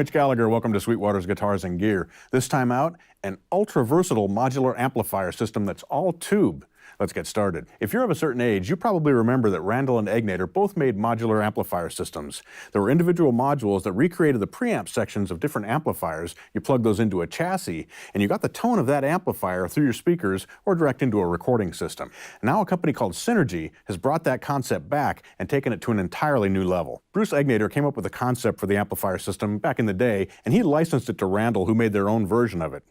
Rich Gallagher. Welcome to Sweetwater's Guitars and Gear. This time out, an ultra-versatile modular amplifier system that's all tube. Let's get started. If you're of a certain age, you probably remember that Randall and Egnater both made modular amplifier systems. There were individual modules that recreated the preamp sections of different amplifiers. You plug those into a chassis, and you got the tone of that amplifier through your speakers or direct into a recording system. Now a company called Synergy has brought that concept back and taken it to an entirely new level. Bruce Egnater came up with a concept for the amplifier system back in the day, and he licensed it to Randall, who made their own version of it.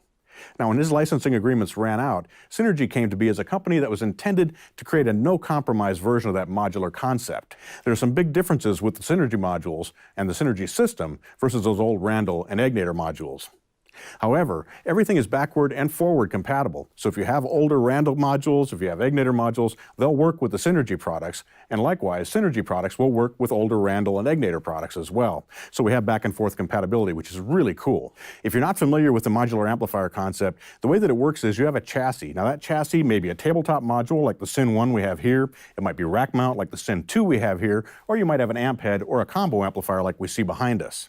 Now, when his licensing agreements ran out, Synergy came to be as a company that was intended to create a no-compromise version of that modular concept. There are some big differences with the Synergy modules and the Synergy system versus those old Randall and Egnater modules. However, everything is backward and forward compatible. So if you have older Randall modules, if you have Egnater modules, they'll work with the Synergy products, and likewise, Synergy products will work with older Randall and Egnater products as well. So we have back and forth compatibility, which is really cool. If you're not familiar with the modular amplifier concept, the way that it works is you have a chassis. Now that chassis may be a tabletop module like the Syn 1 we have here, it might be rack mount like the Syn 2 we have here, or you might have an amp head or a combo amplifier like we see behind us.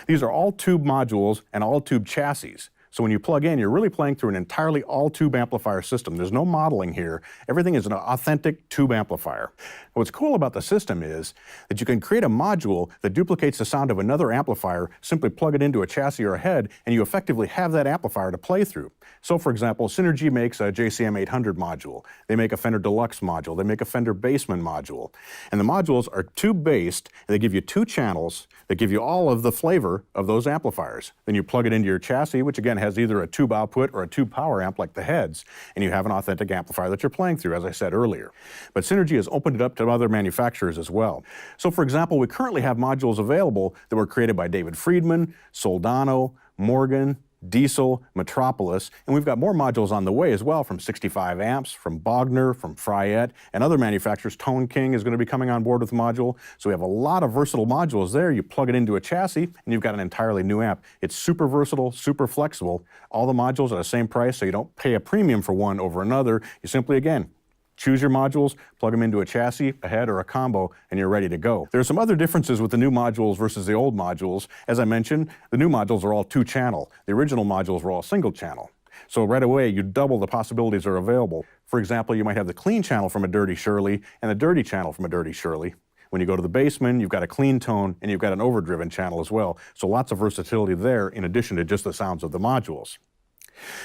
These are all tube modules and all tube chassis. So when you plug in, you're really playing through an entirely all-tube amplifier system. There's no modeling here. Everything is an authentic tube amplifier. What's cool about the system is that you can create a module that duplicates the sound of another amplifier, simply plug it into a chassis or a head, and you effectively have that amplifier to play through. So for example, Synergy makes a JCM 800 module. They make a Fender Deluxe module. They make a Fender Bassman module. And the modules are tube-based, and they give you two channels that give you all of the flavor of those amplifiers. Then you plug it into your chassis, which again has either a tube output or a tube power amp like the heads, and you have an authentic amplifier that you're playing through, as I said earlier. But Synergy has opened it up to other manufacturers as well. So for example, we currently have modules available that were created by David Friedman, Soldano, Morgan, Diezel, Metropolis, and we've got more modules on the way as well from 65 amps, from Bogner, from Fryette, and other manufacturers. Tone King is going to be coming on board with the module. So we have a lot of versatile modules there. You plug it into a chassis, and you've got an entirely new amp. It's super versatile, super flexible. All the modules are the same price, so you don't pay a premium for one over another. You simply, again, choose your modules, plug them into a chassis, a head, or a combo, and you're ready to go. There are some other differences with the new modules versus the old modules. As I mentioned, the new modules are all two-channel. The original modules were all single-channel. So right away, you double the possibilities that are available. For example, you might have the clean channel from a Dirty Shirley and the dirty channel from a Dirty Shirley. When you go to the Bassman, you've got a clean tone and you've got an overdriven channel as well. So lots of versatility there in addition to just the sounds of the modules.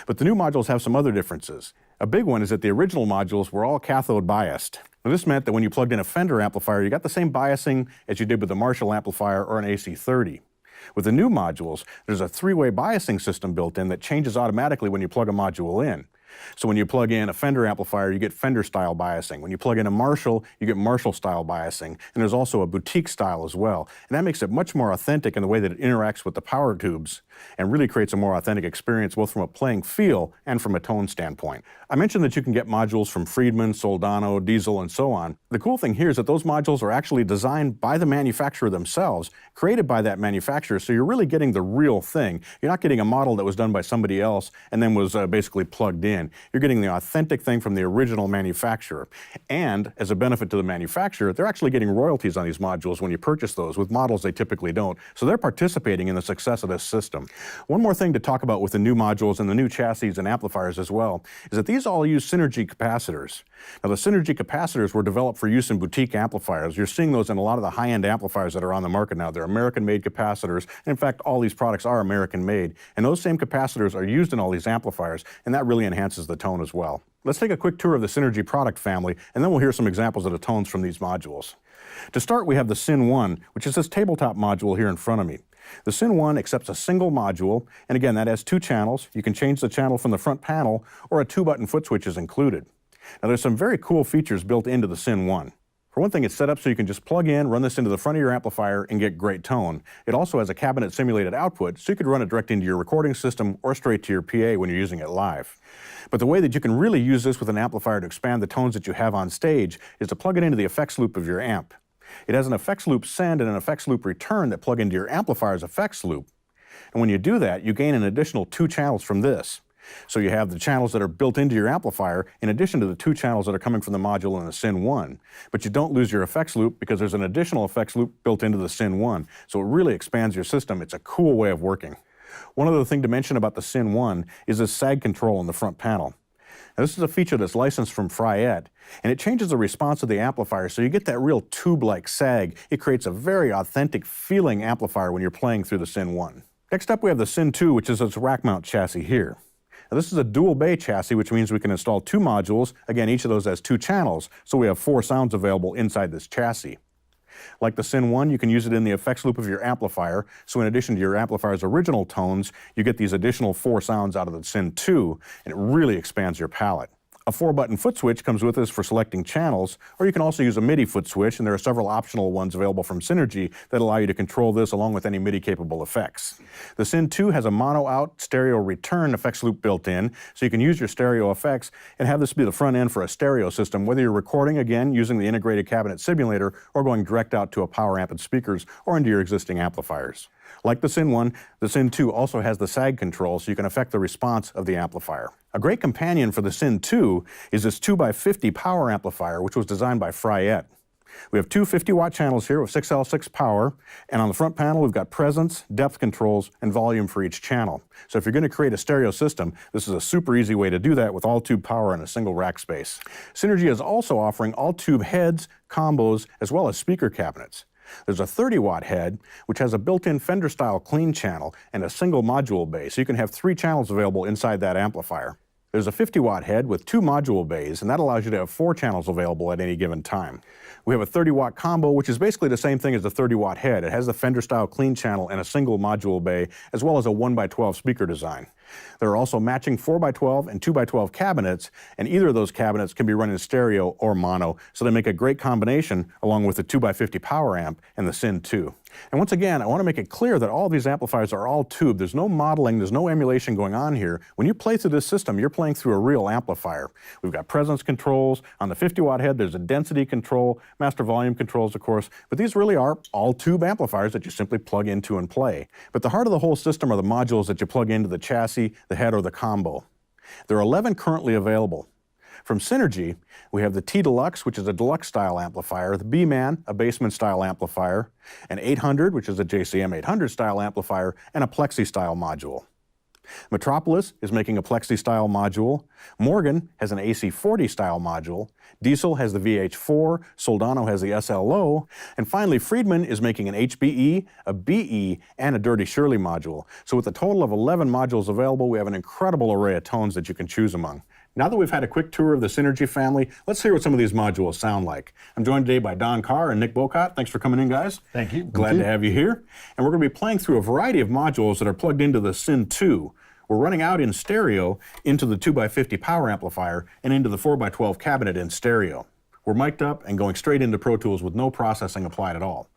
But the new modules have some other differences. A big one is that the original modules were all cathode biased. Now this meant that when you plugged in a Fender amplifier, you got the same biasing as you did with a Marshall amplifier or an AC30. With the new modules, there's a three-way biasing system built in that changes automatically when you plug a module in. So when you plug in a Fender amplifier, you get Fender-style biasing. When you plug in a Marshall, you get Marshall-style biasing. And there's also a boutique style as well. And that makes it much more authentic in the way that it interacts with the power tubes and really creates a more authentic experience both from a playing feel and from a tone standpoint. I mentioned that you can get modules from Friedman, Soldano, Diezel, and so on. The cool thing here is that those modules are actually designed by the manufacturer themselves, created by that manufacturer, so you're really getting the real thing. You're not getting a model that was done by somebody else and then was basically plugged in. You're getting the authentic thing from the original manufacturer. And as a benefit to the manufacturer, they're actually getting royalties on these modules when you purchase those. With models, they typically don't. So they're participating in the success of this system. One more thing to talk about with the new modules and the new chassis and amplifiers as well is that these all use Synergy capacitors. Now the Synergy capacitors were developed for use in boutique amplifiers. You're seeing those in a lot of the high-end amplifiers that are on the market now. They're American-made capacitors. And in fact, all these products are American-made. And those same capacitors are used in all these amplifiers, and that really enhances the tone as well. Let's take a quick tour of the Synergy product family, and then we'll hear some examples of the tones from these modules. To start, we have the Syn 1, which is this tabletop module here in front of me. The Syn 1 accepts a single module, and again, that has two channels. You can change the channel from the front panel, or a 2-button foot switch is included. Now there's some very cool features built into the Syn 1. For one thing, it's set up so you can just plug in, run this into the front of your amplifier, and get great tone. It also has a cabinet simulated output, so you could run it direct into your recording system or straight to your PA when you're using it live. But the way that you can really use this with an amplifier to expand the tones that you have on stage is to plug it into the effects loop of your amp. It has an effects loop send and an effects loop return that plug into your amplifier's effects loop. And when you do that, you gain an additional 2 channels from this. So you have the channels that are built into your amplifier in addition to the 2 channels that are coming from the module in the SYN 1. But you don't lose your effects loop because there's an additional effects loop built into the SYN 1. So it really expands your system. It's a cool way of working. One other thing to mention about the SYN 1 is this Sag Control in the front panel. Now, this is a feature that's licensed from Friedman, and it changes the response of the amplifier so you get that real tube-like sag. It creates a very authentic feeling amplifier when you're playing through the SYN 1. Next up we have the SYN 2, which is its rack mount chassis here. Now, this is a dual bay chassis, which means we can install 2 modules. Again, each of those has 2 channels, so we have 4 sounds available inside this chassis. Like the SYN 1, you can use it in the effects loop of your amplifier, so in addition to your amplifier's original tones, you get these additional 4 sounds out of the SYN 2, and it really expands your palette. A 4-button foot switch comes with this for selecting channels, or you can also use a MIDI foot switch, and there are several optional ones available from Synergy that allow you to control this along with any MIDI-capable effects. The SYN 2 has a mono-out stereo return effects loop built in, so you can use your stereo effects and have this be the front end for a stereo system, whether you're recording, again, using the integrated cabinet simulator, or going direct out to a power amp and speakers, or into your existing amplifiers. Like the SYN 1, the SYN 2 also has the Sag Control, so you can affect the response of the amplifier. A great companion for the SYN 2 is this 2x50 power amplifier, which was designed by Friedman. We have 2 50-watt channels here with 6L6 power, and on the front panel we've got presence, depth controls, and volume for each channel. So if you're going to create a stereo system, this is a super easy way to do that with all-tube power in a single rack space. Synergy is also offering all-tube heads, combos, as well as speaker cabinets. There's a 30-watt head, which has a built-in Fender-style clean channel and a single module bay, so you can have 3 channels available inside that amplifier. There's a 50-watt head with 2 module bays, and that allows you to have 4 channels available at any given time. We have a 30-watt combo, which is basically the same thing as the 30-watt head. It has the Fender-style clean channel and a single module bay, as well as a 1x12 speaker design. There are also matching 4x12 and 2x12 cabinets, and either of those cabinets can be run in stereo or mono, so they make a great combination along with the 2x50 power amp and the SYN 2. And once again, I want to make it clear that all these amplifiers are all tube. There's no modeling, there's no emulation going on here. When you play through this system, you're playing through a real amplifier. We've got presence controls. On the 50-watt head, there's a density control, master volume controls, of course, but these really are all tube amplifiers that you simply plug into and play. But the heart of the whole system are the modules that you plug into the chassis, the head, or the combo. There are 11 currently available. From Synergy, we have the T-Deluxe, which is a deluxe-style amplifier, the B-Man, a Bassman-style amplifier, an 800, which is a JCM 800-style amplifier, and a Plexi-style module. Metropolis is making a Plexi-style module. Morgan has an AC40-style module. Diezel has the VH4. Soldano has the SLO. And finally, Friedman is making an HBE, a BE, and a Dirty Shirley module. So with a total of 11 modules available, we have an incredible array of tones that you can choose among. Now that we've had a quick tour of the Synergy family, let's hear what some of these modules sound like. I'm joined today by Don Carr and Nick Bocott. Thanks for coming in, guys. Thank you. Glad to have you here. And we're going to be playing through a variety of modules that are plugged into the SYN 2. We're running out in stereo into the 2x50 power amplifier and into the 4x12 cabinet in stereo. We're mic'd up and going straight into Pro Tools with no processing applied at all.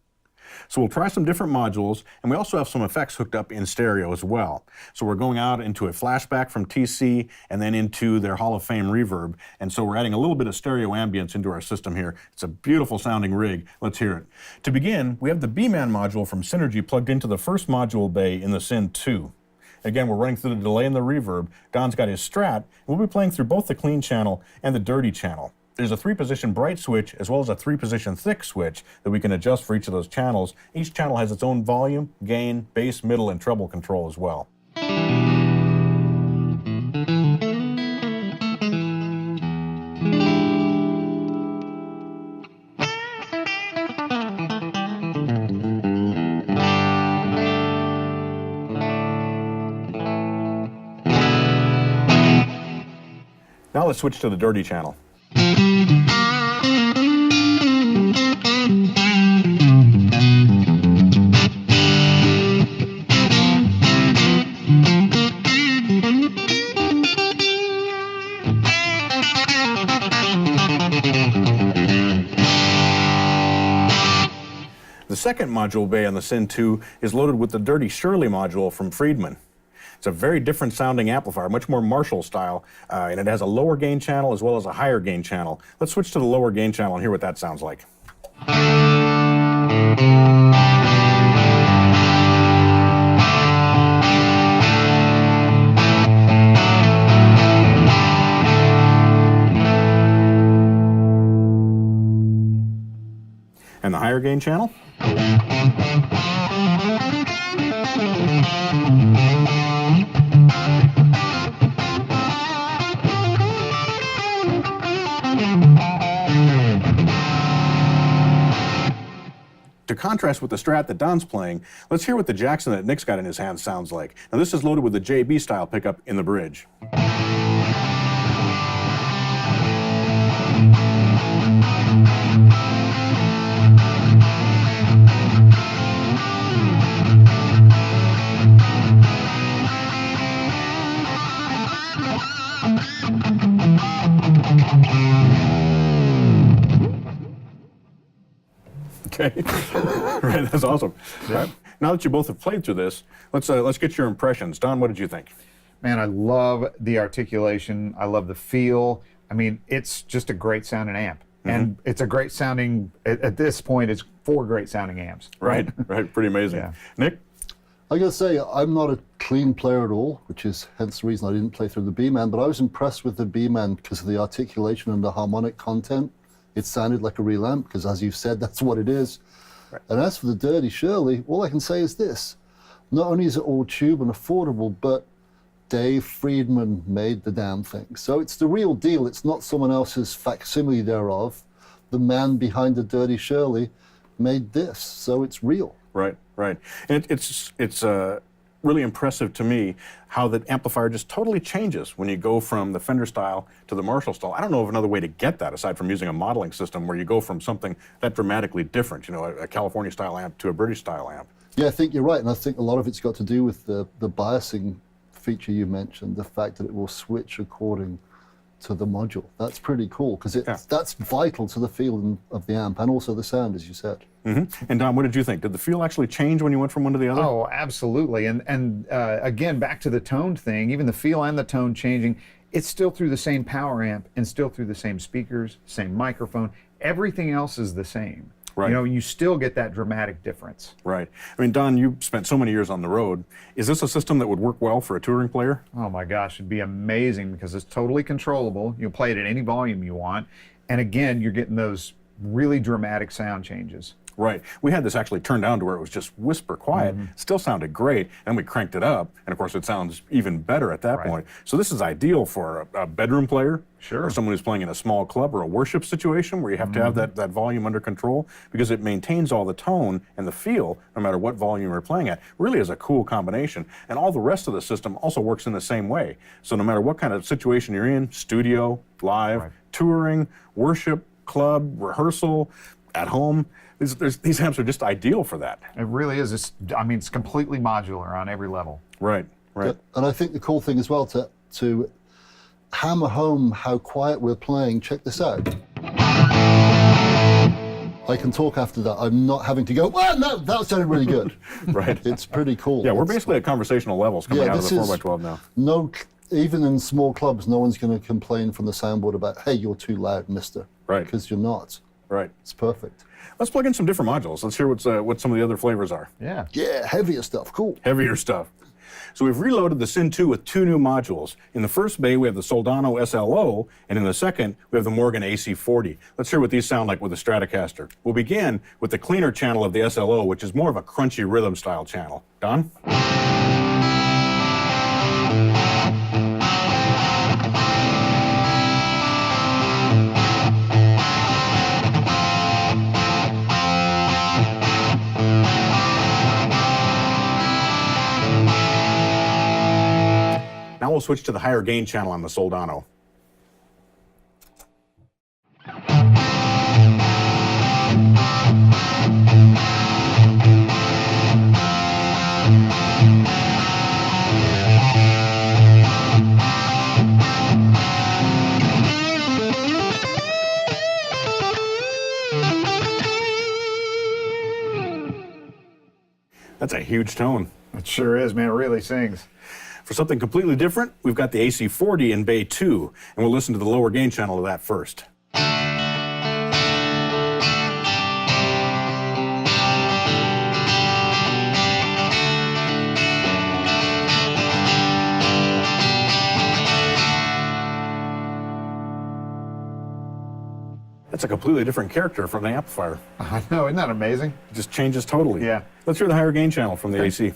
So we'll try some different modules, and we also have some effects hooked up in stereo as well. So we're going out into a flashback from TC and then into their Hall of Fame reverb, and so we're adding a little bit of stereo ambience into our system here. It's a beautiful sounding rig. Let's hear it. To begin, we have the B-Man module from Synergy plugged into the first module bay in the SYN 2. Again, we're running through the delay and the reverb. Don's got his Strat, and we'll be playing through both the clean channel and the dirty channel. There's a 3-position bright switch as well as a 3-position thick switch that we can adjust for each of those channels. Each channel has its own volume, gain, bass, middle, and treble control as well. Now let's switch to the dirty channel. The second module bay on the SYN 2 is loaded with the Dirty Shirley module from Friedman. It's a very different sounding amplifier, much more Marshall style, and it has a lower gain channel as well as a higher gain channel. Let's switch to the lower gain channel and hear what that sounds like. And the higher gain channel? To contrast with the Strat that Don's playing, let's hear what the Jackson that Nick's got in his hand sounds like. Now this is loaded with the JB style pickup in the bridge. Okay, right, that's awesome. Yeah. Now that you both have played through this, let's get your impressions. Don, what did you think? Man, I love the articulation. I love the feel. I mean, it's just a great sounding amp. And it's a great sounding, at this point, it's 4 great sounding amps. Right, right, pretty amazing. Yeah. Nick? I gotta say, I'm not a clean player at all, which is hence the reason I didn't play through the B-Man, but I was impressed with the B-Man because of the articulation and the harmonic content. It sounded like a real amp, because as you've said, that's what it is. Right. And as for the Dirty Shirley, all I can say is this. Not only is it all tube and affordable, but Dave Friedman made the damn thing. So it's the real deal. It's not someone else's facsimile thereof. The man behind the Dirty Shirley made this, so it's real. Right, right. And it's really impressive to me how the amplifier just totally changes when you go from the Fender style to the Marshall style. I don't know of another way to get that aside from using a modeling system where you go from something that dramatically different, you know, a California style amp to a British style amp. Yeah, I think you're right, and I think a lot of it's got to do with the biasing feature you mentioned, the fact that it will switch according to the module. That's pretty cool, because that's vital to the feel of the amp and also the sound, as you said. And Don, what did you think? Did the feel actually change when you went from one to the other? Oh, absolutely. And again, back to the tone thing, even the feel and the tone changing, it's still through the same power amp and still through the same speakers, same microphone. Everything else is the same. Right. You know, you still get that dramatic difference. Right. I mean, Don, you spent so many years on the road. Is this a system that would work well for a touring player? Oh my gosh, it'd be amazing because it's totally controllable. You'll play it at any volume you want. And again, you're getting those really dramatic sound changes. Right. We had this actually turned down to where it was just whisper quiet. Still sounded great, and we cranked it up, and of course it sounds even better at that point. So this is ideal for a bedroom player, or someone who's playing in a small club or a worship situation where you have to have that volume under control, because it maintains all the tone and the feel no matter what volume you're playing at. Really is a cool combination, and all the rest of the system also works in the same way. So no matter what kind of situation you're in, studio, live, touring, worship, club, rehearsal, at home, these amps are just ideal for that. It really is. I mean, it's completely modular on every level. Right, right. Yeah, and I think the cool thing as well to hammer home how quiet we're playing, check this out. I can talk after that. I'm not having to go, well, no, that sounded really good. Right. It's pretty cool. Yeah, we're basically at conversational levels coming out of the 4x12 now. No, even in small clubs, no one's going to complain from the soundboard about, hey, you're too loud, mister. Right. Because you're not. Right. It's perfect. Let's plug in some different modules. Let's hear what some of the other flavors are. Yeah. Yeah, heavier stuff. Cool. Heavier stuff. So we've reloaded the Syn 2 with 2 new modules. In the first bay, we have the Soldano SLO, and in the second, we have the Morgan AC40. Let's hear what these sound like with the Stratocaster. We'll begin with the cleaner channel of the SLO, which is more of a crunchy rhythm style channel. Don? Now we'll switch to the higher gain channel on the Soldano. That's a huge tone. It sure is, man. It really sings. For something completely different, we've got the AC40 in Bay 2, and we'll listen to the lower gain channel of that first. That's a completely different character from the amplifier. I know, isn't that amazing? It just changes totally. Yeah. Let's hear the higher gain channel from the AC.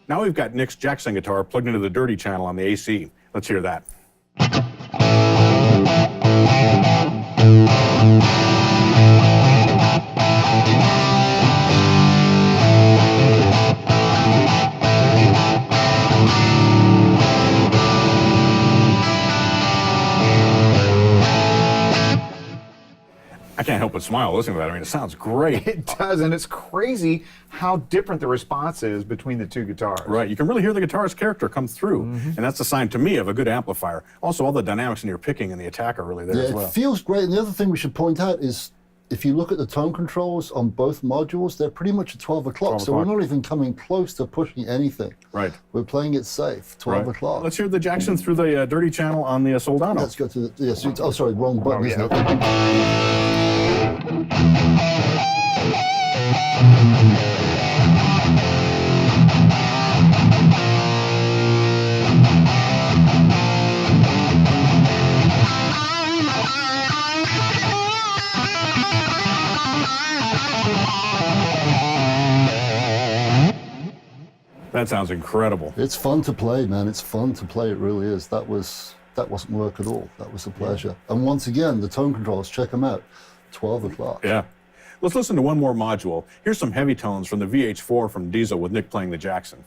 Now we've got Nick's Jackson guitar plugged into the dirty channel on the AC. Let's hear that. I can't help but smile listening to that. I mean, it sounds great. It does, and it's crazy how different the response is between the two guitars. Right, you can really hear the guitarist character come through, and that's a sign to me of a good amplifier. Also, all the dynamics in your picking and the attack are really there as Yeah, well. it feels great. And the other thing we should point out is if you look at the tone controls on both modules, they're pretty much at 12 o'clock. 12 So we're o'clock. not even coming close to pushing anything. Right. We're playing it safe, 12 Right. o'clock. Let's hear the Jackson through the dirty channel on the Soldano. Let's go to the, yes, oh, sorry, wrong button, Oh, isn't yeah, it? That sounds incredible. It's fun to play, man. It's fun to play. It really is. That wasn't work at all. That was a pleasure. And once again, the tone controls, check them out. 12 o'clock. Yeah. Let's listen to one more module. Here's some heavy tones from the VH4 from Diezel with Nick playing the Jackson.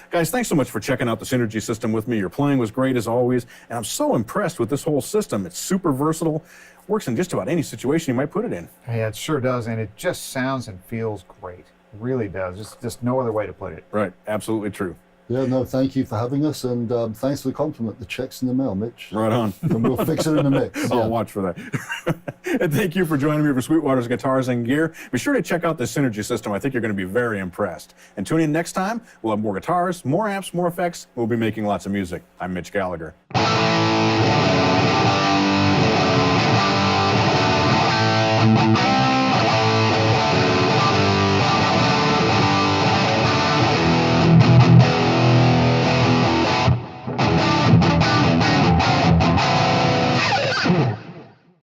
Guys, thanks so much for checking out the Synergy system with me. Your playing was great as always, and I'm so impressed with this whole system. It's super versatile, works in just about any situation you might put it in. Yeah, it sure does, and it just sounds and feels great. It really does. Just no other way to put it. Right, absolutely true. Yeah, no, thank you for having us, and thanks for the compliment. The check's in the mail, Mitch. Right on. And we'll fix it in the mix. I'll Yeah. watch for that. And thank you for joining me for Sweetwater's Guitars and Gear. Be sure to check out the Synergy system. I think you're going to be very impressed. And tune in next time. We'll have more guitars, more amps, more effects. We'll be making lots of music. I'm Mitch Gallagher.